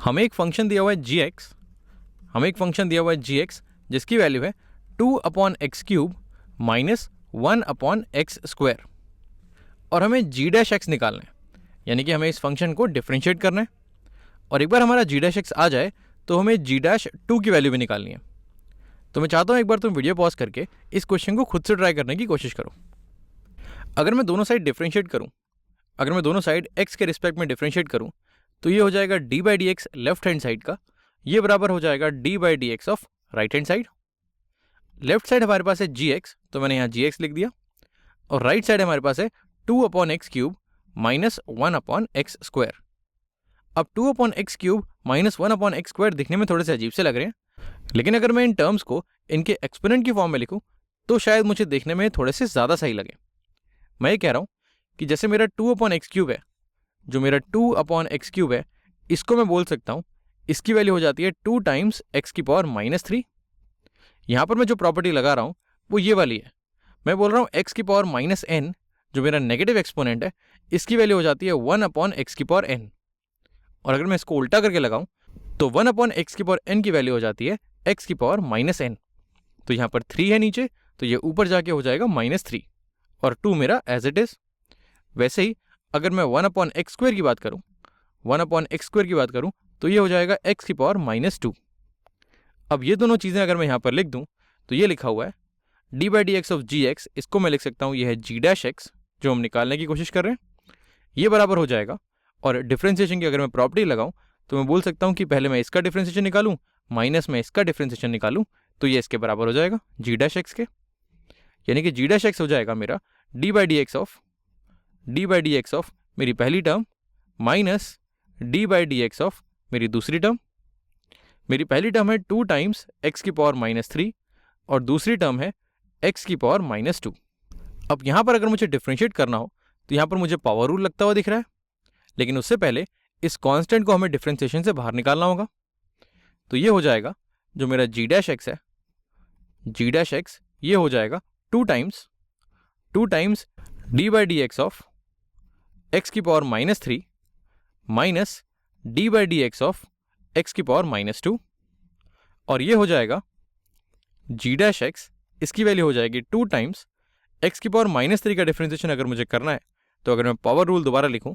हमें एक फंक्शन दिया हुआ है जी एक्स, जिसकी वैल्यू है 2/x³ माइनस 1/x², और हमें जी डैश एक्स निकालना है, यानी कि हमें इस फंक्शन को डिफ्रेंशिएट करना है। और एक बार हमारा जी डैश एक्स आ जाए तो हमें जी डैश 2 की वैल्यू भी निकालनी है। तो मैं चाहता हूँ एक बार तुम वीडियो पॉज करके इस क्वेश्चन को खुद से ट्राई करने की कोशिश करो। अगर मैं दोनों साइड डिफ्रेंशिएट करूँ, अगर मैं दोनों साइड x के रिस्पेक्ट में डिफ्रेंशिएट करूँ, तो ये हो जाएगा d/dx लेफ्ट हैंड साइड का, ये बराबर हो जाएगा d/dx of right hand side. Left side हमारे पास है gx, तो मैंने यहाँ gx लिख दिया, और राइट साइड हमारे पास है 2/x³ माइनस 1/x²। अब 2/x³ माइनस 1/x² दिखने में थोड़े से अजीब से लग रहे हैं, लेकिन अगर मैं इन टर्म्स को इनके एक्सपोनेंट की फॉर्म में लिखूं तो शायद मुझे देखने में थोड़े से ज़्यादा सही लगे। मैं ये कह रहा हूँ कि जैसे मेरा 2/x³ है, जो मेरा 2/x³ है, इसको मैं बोल सकता हूँ इसकी वैल्यू हो जाती है 2 टाइम्स x⁻³ यहाँ पर मैं जो प्रॉपर्टी लगा रहा हूँ वो ये वाली है। मैं बोल रहा हूँ x⁻n, जो मेरा नेगेटिव एक्सपोनेंट है, इसकी वैल्यू हो जाती है 1/x⁻n। और अगर मैं इसको उल्टा करके लगाऊं तो 1/x⁻n की वैल्यू हो जाती है x⁻n। तो यहाँ पर 3 है नीचे, तो ये ऊपर जाके हो जाएगा -3, और 2 मेरा एज इट इज। वैसे ही अगर मैं 1/x² की बात करूँ, 1/x² की बात करूँ तो ये हो जाएगा x⁻²। अब ये दोनों चीज़ें अगर मैं यहाँ पर लिख दूँ तो ये लिखा हुआ है d/dx ऑफ gx, इसको मैं लिख सकता हूँ ये है g डैश एक्स, जो हम निकालने की कोशिश कर रहे हैं, ये बराबर हो जाएगा। और डिफ्रेंशिएशन की अगर मैं प्रॉपर्टी लगाऊं तो मैं बोल सकता हूं कि पहले मैं इसका डिफ्रेंशिएशन निकालूं माइनस में इसका डिफ्रेंशिएशन निकालूं, तो ये इसके बराबर हो जाएगा जी डैश एक्स के, यानी कि जी डैश एक्स हो जाएगा मेरा d/dx ऑफ मेरी पहली टर्म माइनस d/dx ऑफ मेरी दूसरी टर्म। मेरी पहली टर्म है 2 टाइम्स x⁻³ और दूसरी टर्म है x⁻²। अब यहाँ पर अगर मुझे डिफ्रेंशिएट करना हो तो यहाँ पर मुझे पावर रूल लगता हुआ दिख रहा है, लेकिन उससे पहले इस कांस्टेंट को हमें डिफ्रेंशिएशन से बाहर निकालना होगा। तो ये हो जाएगा जो मेरा जी डैश एक्स है, जी डैश एक्स ये हो जाएगा 2 times d/dx of x⁻³ minus d/dx of x⁻², और ये हो जाएगा जी डैश एक्स, इसकी वैल्यू हो जाएगी 2 टाइम्स x⁻³ का डिफ्रेंशिएशन अगर मुझे करना है तो अगर मैं पावर रूल दोबारा लिखूं,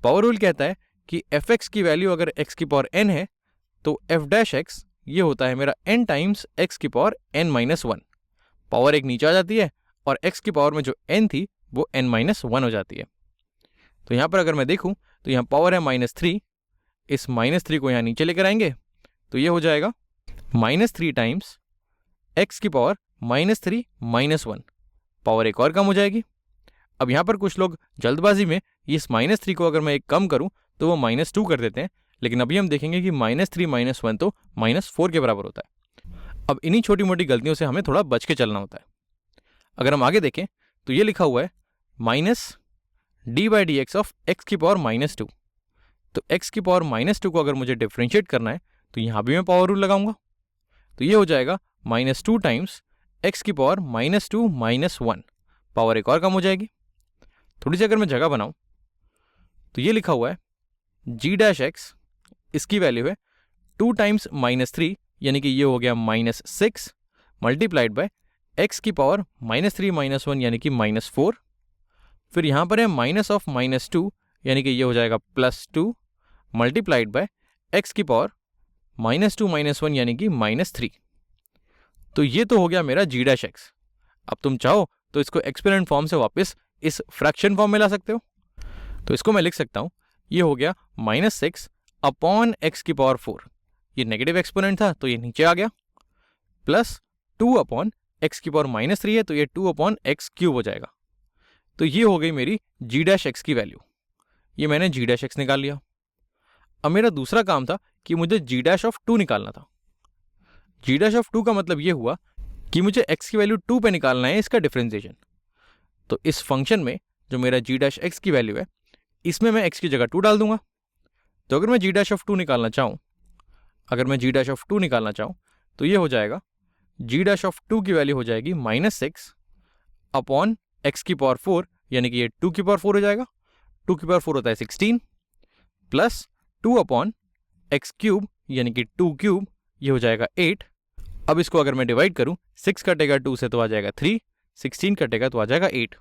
पावर रूल कहता है कि fx की वैल्यू अगर x⁻n है तो f डैश x ये होता है मेरा n टाइम्स x⁻n-1। पावर एक नीचे आ जाती है और x की पावर में जो n थी वो n-1 हो जाती है। तो यहाँ पर अगर मैं देखूँ तो यहाँ पावर है -3, इस -3 को यहाँ नीचे लेकर आएंगे तो ये हो जाएगा -3 टाइम्स x⁻³ पावर एक और कम हो जाएगी। अब यहाँ पर कुछ लोग जल्दबाजी में इस -3 को अगर मैं एक कम करूँ तो वो -2 कर देते हैं, लेकिन अभी हम देखेंगे कि -3 -1 तो -4 के बराबर होता है। अब इन्हीं छोटी मोटी गलतियों से हमें थोड़ा बच के चलना होता है। अगर हम आगे देखें तो ये लिखा हुआ है -d/dx ऑफ x⁻²। तो x⁻² को अगर मुझे डिफ्रेंशिएट करना है तो यहाँ भी मैं पावर रूल लगाऊंगा, तो ये हो जाएगा -2 टाइम्स x⁻² - 1, पावर एक और कम हो जाएगी। थोड़ी सी अगर मैं जगह बनाऊं तो ये लिखा हुआ है जी डैश एक्स, इसकी वैल्यू है 2 टाइम्स -3, यानी कि ये हो गया -6 मल्टीप्लाइड बाय x⁻³ - 1 यानी कि -4। फिर यहाँ पर है माइनस ऑफ -2, यानी कि ये हो जाएगा +2 मल्टीप्लाइड बाय x⁻² - 1 यानी कि -3। तो ये तो हो गया मेरा जी डैश एक्स। अब तुम चाहो तो इसको एक्सपोनेंट फॉर्म से वापस इस फ्रैक्शन फॉर्म में ला सकते हो। तो इसको मैं लिख सकता हूँ, ये हो गया -6/x⁻⁴, ये नेगेटिव एक्सपोनेंट था तो ये नीचे आ गया, प्लस 2/x⁻³ है तो ये 2/x³ हो जाएगा। तो ये हो गई मेरी जी डैश एक्स की वैल्यू, ये मैंने जी डैश एक्स निकाल लिया। अब मेरा दूसरा काम था कि मुझे जी डैश ऑफ 2 निकालना था। जी डैश ऑफ 2 का मतलब ये हुआ कि मुझे x की वैल्यू 2 पे निकालना है इसका डिफ्रेंशिएशन। तो इस फंक्शन में जो मेरा जी डैश एक्स की वैल्यू है, इसमें मैं x की जगह 2 डाल दूंगा। तो अगर मैं जी डैश ऑफ 2 निकालना चाहूँ, तो ये हो जाएगा जी डैश ऑफ 2 की वैल्यू हो जाएगी -6/x⁴, यानी कि ये 2⁴ हो जाएगा। 2⁴ होता है 16 प्लस 2/x⁻² एक्स क्यूब यानी कि 2 क्यूब, ये हो जाएगा 8। अब इसको अगर मैं डिवाइड करूँ, 6 कटेगा 2 से तो आ जाएगा 3, 16 कटेगा तो आ जाएगा 8।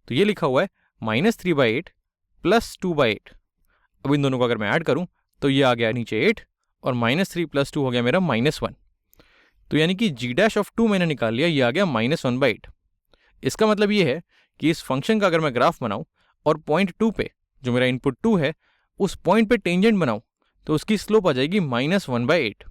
तो ये लिखा हुआ है -3/8 प्लस 2/8। अब इन दोनों को अगर मैं ऐड करूँ तो ये आ गया नीचे 8 और -3 + 2 हो गया मेरा -1। तो यानी कि g' मैंने निकाल लिया, ये आ गया -1/8। इसका मतलब ये है कि इस फंक्शन का अगर मैं ग्राफ बनाऊं और पॉइंट 2 पे, जो मेरा इनपुट 2 है, उस पॉइंट पे टेंजेंट बनाऊं तो उसकी स्लोप आ जाएगी -1/8।